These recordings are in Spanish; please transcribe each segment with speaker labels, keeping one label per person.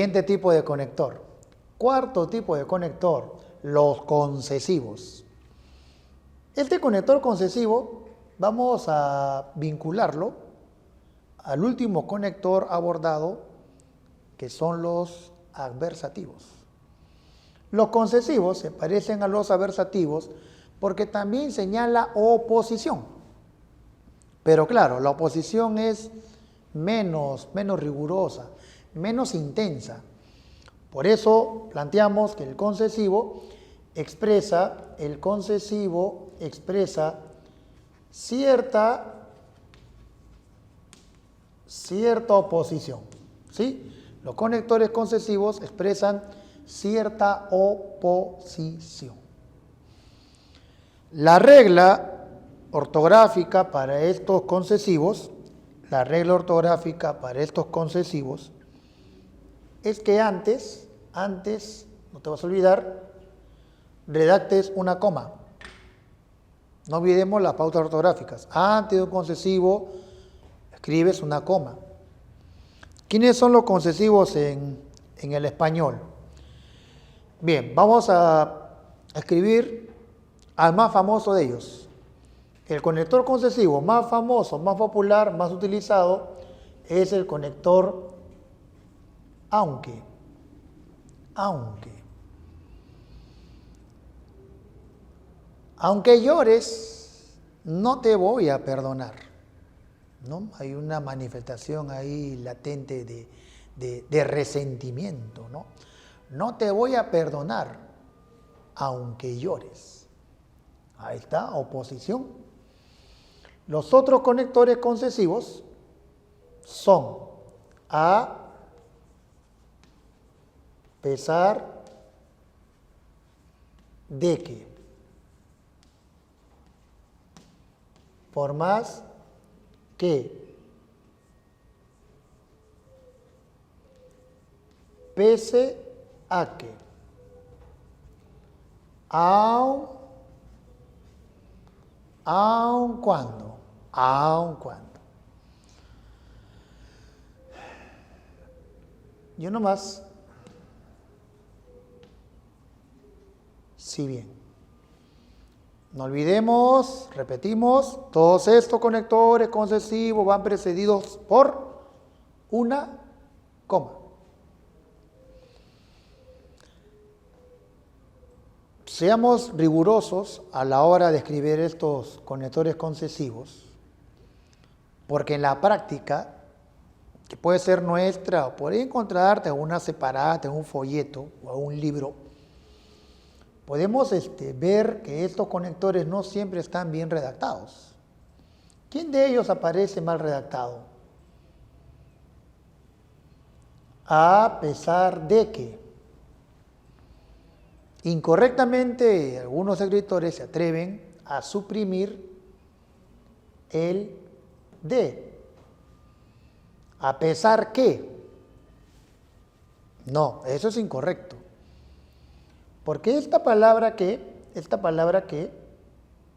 Speaker 1: Siguiente tipo de conector. Cuarto tipo de conector, los concesivos. Este conector concesivo vamos a vincularlo al último conector abordado, que son los adversativos. Los concesivos se parecen a los adversativos porque también señala oposición. Pero claro, la oposición es menos rigurosa, menos intensa. Por eso planteamos que el concesivo expresa cierta oposición, ¿sí? Los conectores concesivos expresan cierta oposición. La regla ortográfica para estos concesivos, es que antes, no te vas a olvidar, redactes una coma. No olvidemos las pautas ortográficas. Antes de un concesivo, escribes una coma. ¿Quiénes son los concesivos en el español? Bien, vamos a escribir al más famoso de ellos. El conector concesivo más famoso, más popular, más utilizado es el conector aunque. Aunque llores, no te voy a perdonar, ¿no? Hay una manifestación ahí latente de resentimiento, ¿no? No te voy a perdonar, aunque llores. Ahí está, oposición. Los otros conectores concesivos son a pesar de que, por más que, pese a que, aun cuando. Yo nomás, si bien. No olvidemos, repetimos, todos estos conectores concesivos van precedidos por una coma. Seamos rigurosos a la hora de escribir estos conectores concesivos, porque en la práctica, que puede ser nuestra, o puede encontrarte en una separata, en un folleto o en un libro, podemos ver que estos conectores no siempre están bien redactados. ¿Quién de ellos aparece mal redactado? A pesar de que. Incorrectamente, algunos escritores se atreven a suprimir el de. A pesar que. No, eso es incorrecto. Porque esta palabra que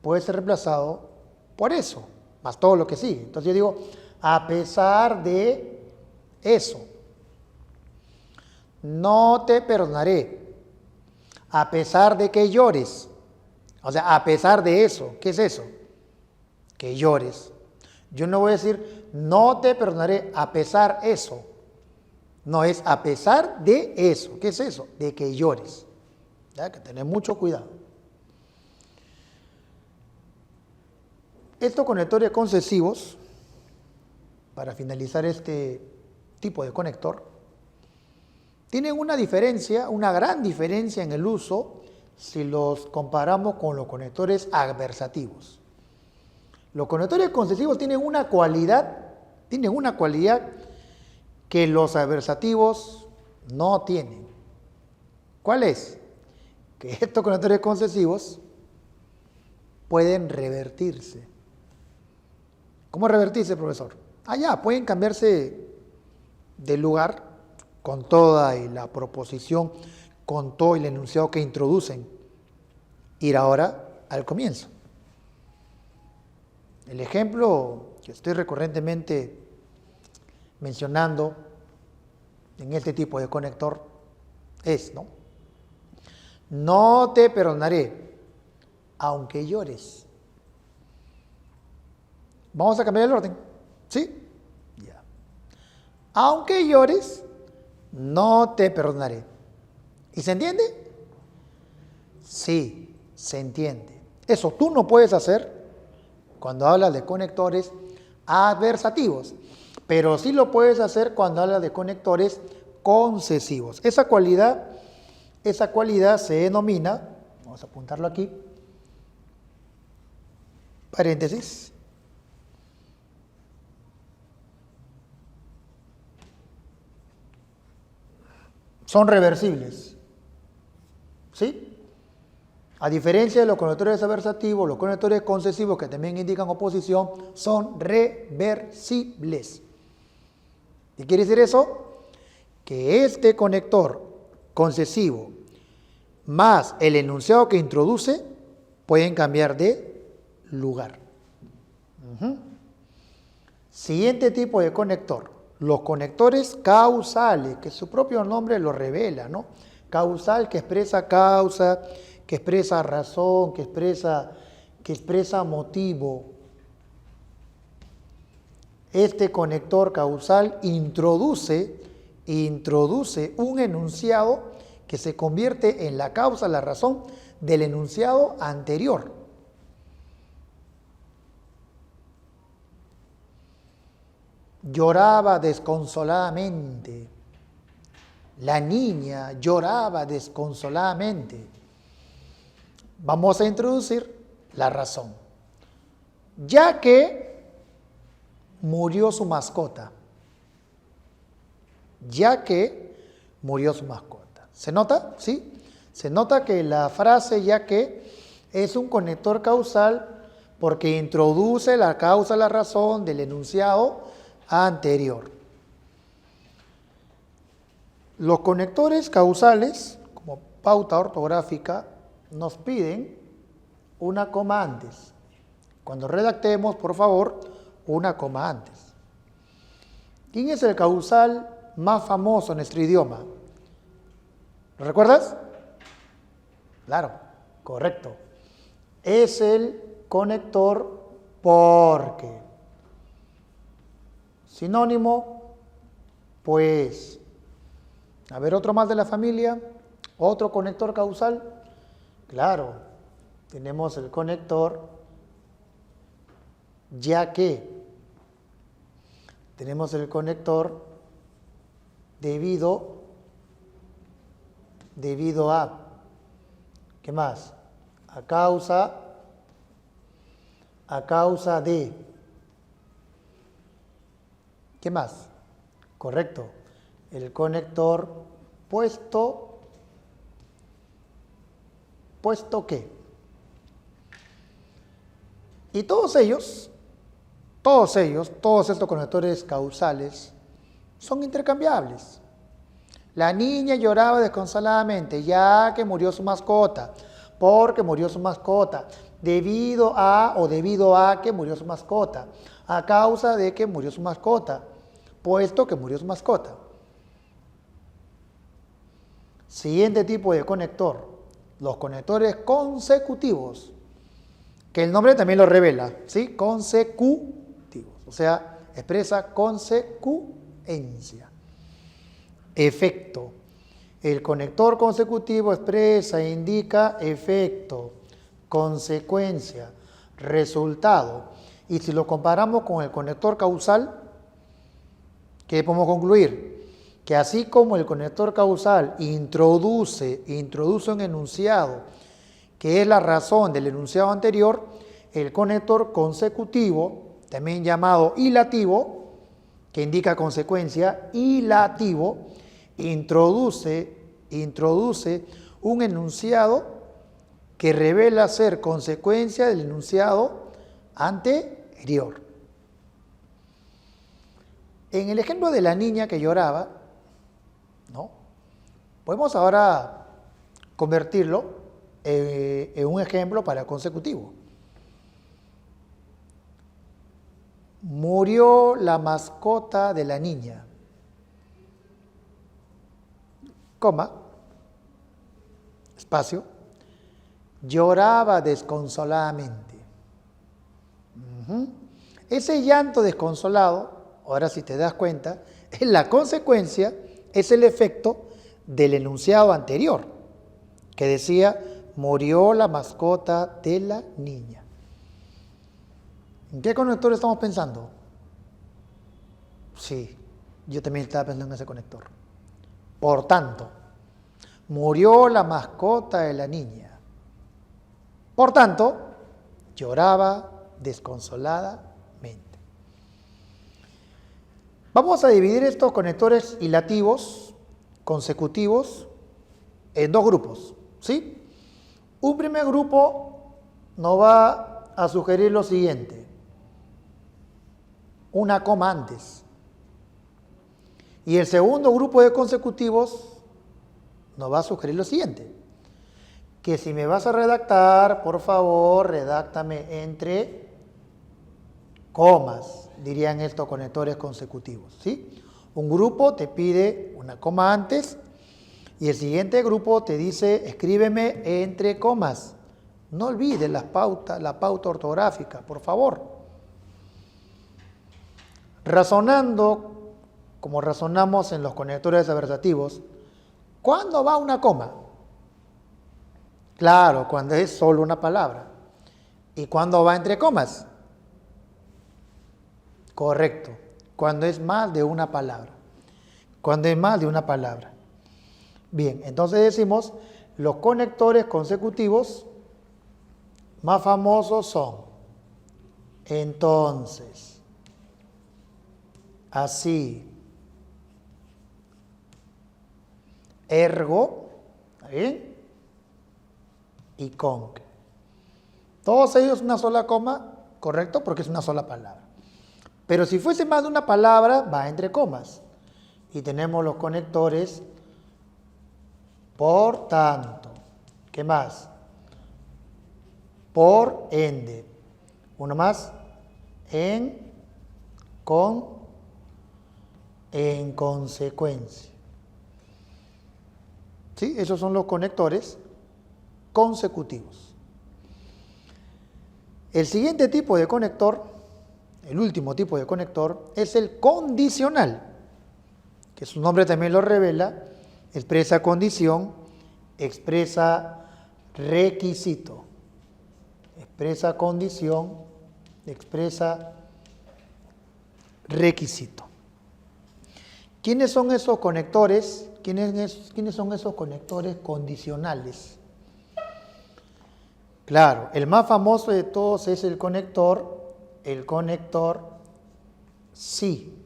Speaker 1: puede ser reemplazado por eso, más todo lo que sigue. Entonces yo digo, a pesar de eso, no te perdonaré. A pesar de que llores. O sea, a pesar de eso. ¿Qué es eso? Que llores. Yo no voy a decir, no te perdonaré a pesar eso. No, es a pesar de eso. ¿Qué es eso? De que llores. Hay que tener mucho cuidado. Estos conectores concesivos, para finalizar este tipo de conector, tienen una diferencia, una gran diferencia en el uso si los comparamos con los conectores adversativos. Los conectores concesivos tienen una cualidad que los adversativos no tienen. ¿Cuál es? Que estos conectores concesivos pueden revertirse. ¿Cómo revertirse, profesor? Pueden cambiarse de lugar con toda la proposición, con todo el enunciado que introducen. Ir ahora al comienzo. El ejemplo que estoy recurrentemente mencionando en este tipo de conector es, ¿no? No te perdonaré, aunque llores. Vamos a cambiar el orden, ¿sí? Ya. Aunque llores, no te perdonaré. ¿Y se entiende? Sí, se entiende. Eso tú no puedes hacer cuando hablas de conectores adversativos, pero sí lo puedes hacer cuando hablas de conectores concesivos. Esa cualidad se denomina, vamos a apuntarlo aquí, paréntesis, son reversibles, ¿sí? A diferencia de los conectores adversativos, los conectores concesivos que también indican oposición son reversibles. ¿Qué quiere decir eso? Que este conector concesivo más el enunciado que introduce pueden cambiar de lugar. Siguiente tipo de conector, los conectores causales, que su propio nombre lo revela, ¿no? Causal, que expresa causa, que expresa razón, que expresa motivo. Este conector causal introduce un enunciado que se convierte en la causa, la razón del enunciado anterior. Lloraba desconsoladamente. La niña lloraba desconsoladamente. Vamos a introducir la razón. Ya que murió su mascota. Ya que murió su mascota. ¿Se nota? ¿Sí? Se nota que la frase ya que es un conector causal porque introduce la causa, la razón del enunciado anterior. Los conectores causales, como pauta ortográfica, nos piden una coma antes. Cuando redactemos, por favor, una coma antes. ¿Quién es el causal más famoso en nuestro idioma? ¿Lo recuerdas? Claro, correcto. Es el conector porque. Sinónimo, pues. A ver, otro más de la familia. Otro conector causal. Claro, tenemos el conector ya que. Tenemos el conector debido a. ¿Qué más? A causa de. ¿Qué más? Correcto. El conector puesto que. Y todos estos conectores causales son intercambiables. La niña lloraba desconsoladamente ya que murió su mascota, porque murió su mascota, debido a que murió su mascota, a causa de que murió su mascota, puesto que murió su mascota. Siguiente tipo de conector, los conectores consecutivos, que el nombre también lo revela, ¿sí? Consecutivos, o sea, expresa consecuencia. Efecto. El conector consecutivo expresa e indica efecto, consecuencia, resultado. Y si lo comparamos con el conector causal, ¿qué podemos concluir? Que así como el conector causal introduce un enunciado, que es la razón del enunciado anterior, el conector consecutivo, también llamado ilativo, que indica consecuencia, ilativo, introduce un enunciado que revela ser consecuencia del enunciado anterior. En el ejemplo de la niña que lloraba, ¿no? Podemos ahora convertirlo en un ejemplo para consecutivo. Murió la mascota de la niña. coma, espacio, lloraba desconsoladamente. Ese llanto desconsolado, ahora si te das cuenta, es la consecuencia, es el efecto del enunciado anterior, que decía, murió la mascota de la niña. ¿En qué conector estamos pensando? Sí, yo también estaba pensando en ese conector. Por tanto, murió la mascota de la niña. Por tanto, lloraba desconsoladamente. Vamos a dividir estos conectores hilativos consecutivos en dos grupos, ¿sí? Un primer grupo nos va a sugerir lo siguiente: una coma antes. Y el segundo grupo de consecutivos nos va a sugerir lo siguiente: que si me vas a redactar, por favor, redáctame entre comas, dirían estos conectores consecutivos, ¿sí? Un grupo te pide una coma antes y el siguiente grupo te dice, escríbeme entre comas. No olvides la pauta ortográfica, por favor. Razonando, como razonamos en los conectores adversativos, ¿cuándo va una coma? Claro, cuando es solo una palabra. ¿Y cuándo va entre comas? Correcto, cuando es más de una palabra. Cuando es más de una palabra. Bien, entonces decimos, los conectores consecutivos más famosos son entonces, así, ergo, ¿está bien? Y conque. Todos ellos una sola coma, correcto, porque es una sola palabra. Pero si fuese más de una palabra, va entre comas. Y tenemos los conectores por tanto. ¿Qué más? Por ende. Uno más. En, con, en consecuencia. ¿Sí? Esos son los conectores consecutivos. El siguiente tipo de conector, el último tipo de conector, es el condicional, que su nombre también lo revela, expresa condición, expresa requisito. Expresa condición, expresa requisito. ¿Quiénes son esos conectores? ¿Quiénes son esos conectores condicionales? Claro, el más famoso de todos es el conector sí,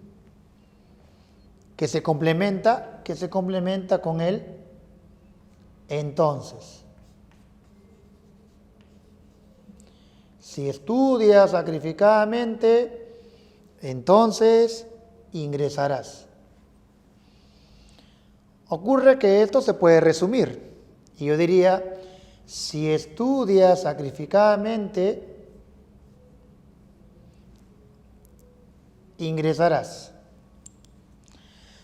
Speaker 1: que se complementa con el entonces. Si estudias sacrificadamente, entonces ingresarás. Ocurre que esto se puede resumir, y yo diría, si estudias sacrificadamente, ingresarás.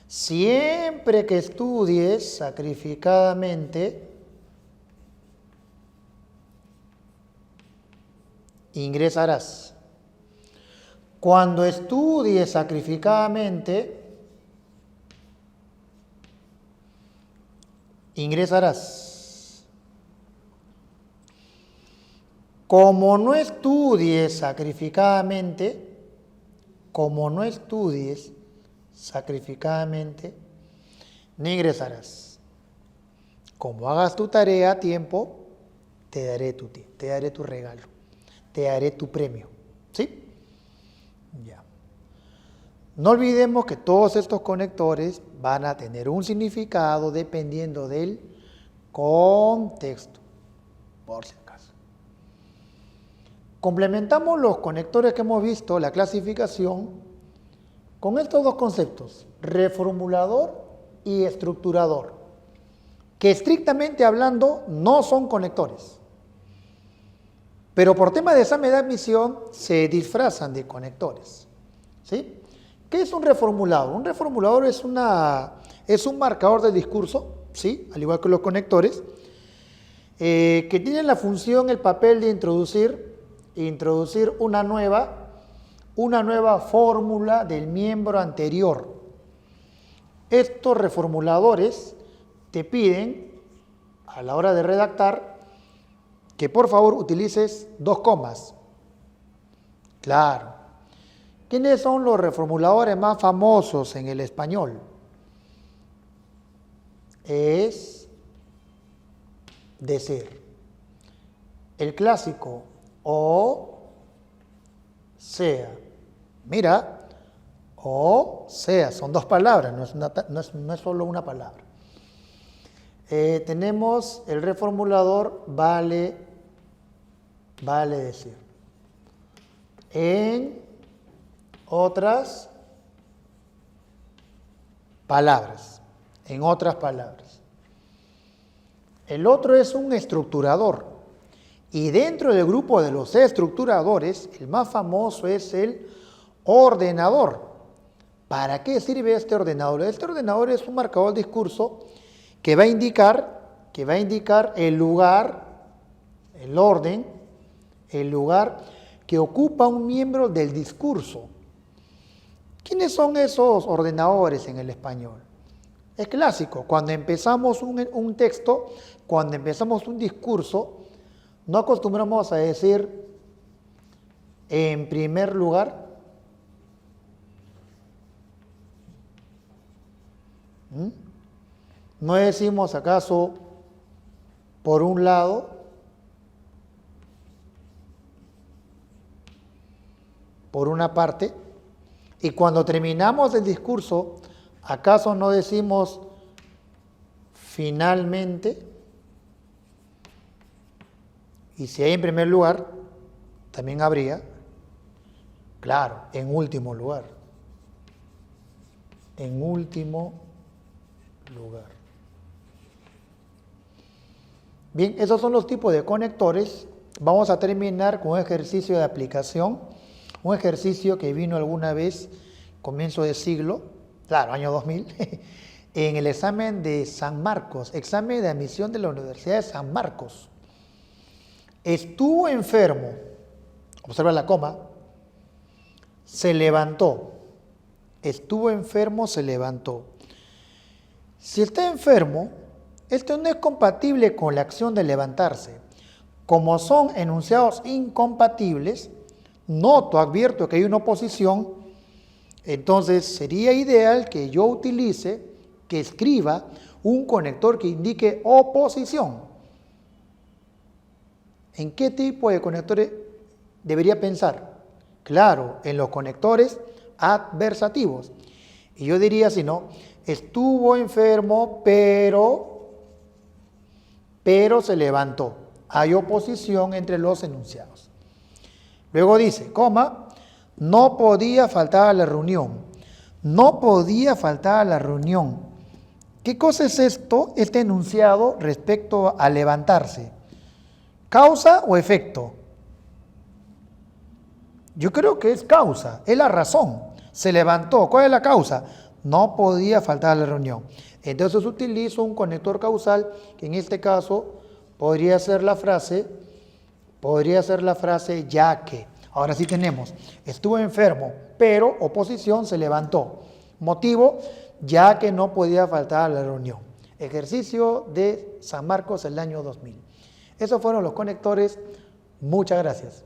Speaker 1: Siempre que estudies sacrificadamente, ingresarás. Cuando estudies sacrificadamente, ingresarás. Como no estudies sacrificadamente, no ingresarás. Como hagas tu tarea a tiempo, te daré tu regalo, te daré tu premio. ¿Sí? Ya. No olvidemos que todos estos conectores van a tener un significado dependiendo del contexto, por si acaso. Complementamos los conectores que hemos visto, la clasificación, con estos dos conceptos, reformulador y estructurador, que estrictamente hablando no son conectores, pero por tema de examen de admisión se disfrazan de conectores. ¿Sí? ¿Qué es un reformulador? Un reformulador es un marcador del discurso ¿sí? Al igual que los conectores, que tienen la función, el papel de introducir una nueva fórmula del miembro anterior. Estos reformuladores te piden, a la hora de redactar, que por favor utilices 2 comas. Claro. ¿Quiénes son los reformuladores más famosos en el español? Es decir, el clásico o sea. Mira, o sea, son 2 palabras, no es solo una palabra. Tenemos el reformulador vale decir. En otras palabras. El otro es un estructurador. Y dentro del grupo de los estructuradores, el más famoso es el ordenador. ¿Para qué sirve este ordenador? Este ordenador es un marcador de discurso que va a indicar el lugar, el orden, el lugar que ocupa un miembro del discurso. ¿Quiénes son esos ordenadores en el español? Es clásico, cuando empezamos un texto, cuando empezamos un discurso, no acostumbramos a decir en primer lugar. ¿No decimos acaso por un lado? ¿Por una parte? Y cuando terminamos el discurso, ¿acaso no decimos finalmente? Y si hay en primer lugar, también habría, claro, en último lugar. En último lugar. Bien, esos son los tipos de conectores. Vamos a terminar con un ejercicio de aplicación, un ejercicio que vino alguna vez, comienzo de siglo, claro, año 2000, en el examen de San Marcos, examen de admisión de la Universidad de San Marcos. Estuvo enfermo, observa la coma, se levantó. Estuvo enfermo, se levantó. Si está enfermo, esto no es compatible con la acción de levantarse. Como son enunciados incompatibles, noto, advierto que hay una oposición, entonces sería ideal que yo utilice, que escriba un conector que indique oposición. ¿En qué tipo de conectores debería pensar? Claro, en los conectores adversativos. Y yo diría, si no, estuvo enfermo, pero se levantó. Hay oposición entre los enunciados. Luego dice, coma, no podía faltar a la reunión. No podía faltar a la reunión. ¿Qué cosa es esto, este enunciado respecto a levantarse? ¿Causa o efecto? Yo creo que es causa, es la razón. Se levantó. ¿Cuál es la causa? No podía faltar a la reunión. Entonces utilizo un conector causal, que en este caso podría ser la frase ya que. Ahora sí tenemos, estuvo enfermo, pero oposición, se levantó. Motivo, ya que no podía faltar a la reunión. Ejercicio de San Marcos el año 2000. Esos fueron los conectores. Muchas gracias.